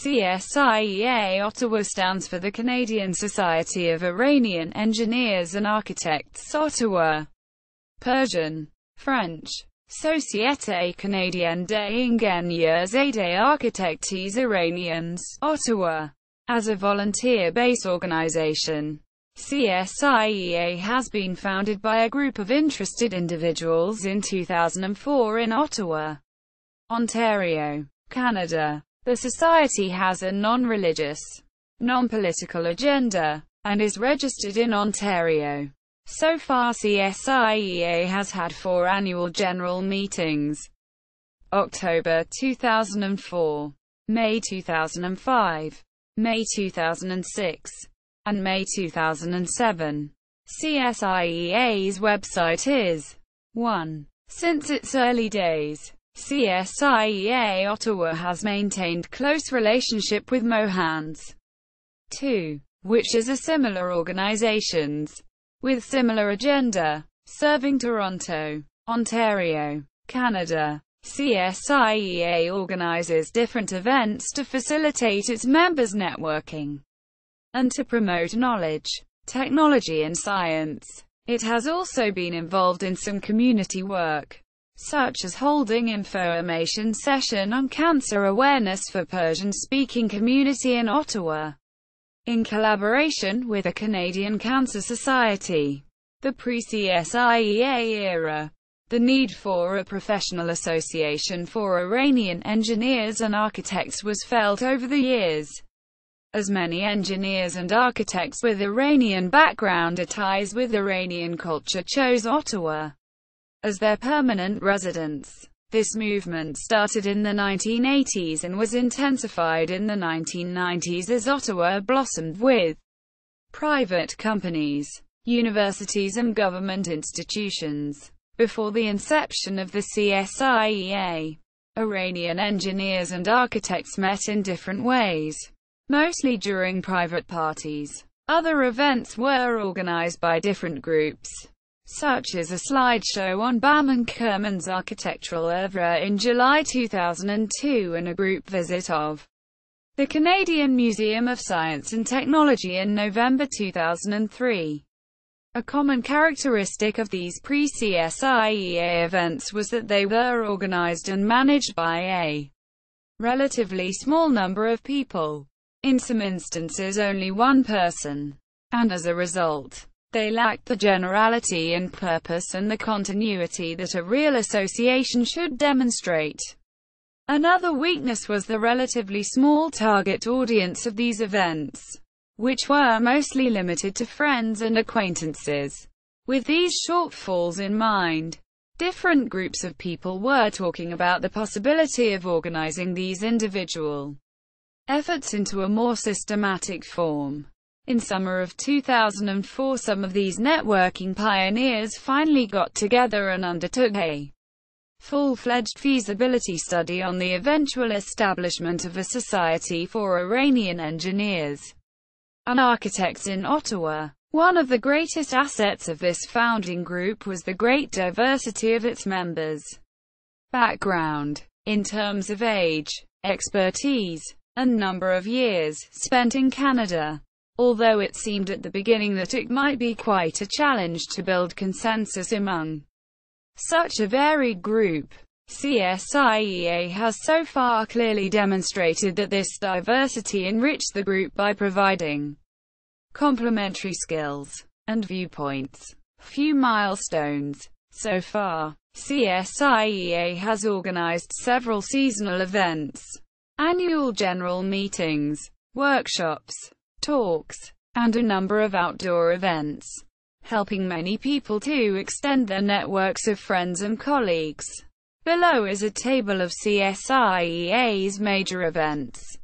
CSIEA-Ottawa stands for the Canadian Society of Iranian Engineers and Architects-Ottawa. Persian. French. Société, canadienne des ingénieurs et des architectes iraniens, Ottawa. As a volunteer-based organization, CSIEA has been founded by a group of interested individuals in 2004 in Ottawa, Ontario, Canada. The Society has a non-religious, non-political agenda, and is registered in Ontario. So far CSIEA has had 4 annual general meetings: October 2004, May 2005, May 2006, and May 2007. CSIEA's website is 1. Since its early days, CSIEA-Ottawa has maintained close relationship with Mohandes. 2. Which is a similar organizations, with similar agenda, serving Toronto, Ontario, Canada. CSIEA organizes different events to facilitate its members' networking and to promote knowledge, technology and science. It has also been involved in some community work, such as holding infoirmation session on cancer awareness for Persian-speaking community in Ottawa, in collaboration with the Canadian Cancer Society. The pre-CSIEA era. The need for a professional association for Iranian engineers and architects was felt over the years, as many engineers and architects with Iranian background or ties with Iranian culture chose Ottawa as their permanent residence. This movement started in the 1980s and was intensified in the 1990s as Ottawa blossomed with private companies, universities and government institutions. Before the inception of the CSIEA, Iranian engineers and architects met in different ways, mostly during private parties. Other events were organized by different groups, such as a slideshow on Baman Kerman's architectural oeuvre in July 2002 and a group visit of the Canadian Museum of Science and Technology in November 2003. A common characteristic of these pre-CSIEA events was that they were organized and managed by a relatively small number of people, in some instances only one person, and as a result, they lacked the generality and purpose and the continuity that a real association should demonstrate. Another weakness was the relatively small target audience of these events, which were mostly limited to friends and acquaintances. With these shortfalls in mind, different groups of people were talking about the possibility of organizing these individual efforts into a more systematic form. In summer of 2004, some of these networking pioneers finally got together and undertook a full-fledged feasibility study on the eventual establishment of a society for Iranian engineers and architects in Ottawa. One of the greatest assets of this founding group was the great diversity of its members' background, in terms of age, expertise, and number of years spent in Canada. Although it seemed at the beginning that it might be quite a challenge to build consensus among such a varied group, CSIEA has so far clearly demonstrated that this diversity enriched the group by providing complementary skills and viewpoints. Few milestones. So far, CSIEA has organized several seasonal events, annual general meetings, workshops, talks, and a number of outdoor events, helping many people to extend their networks of friends and colleagues. Below is a table of CSIEA's major events.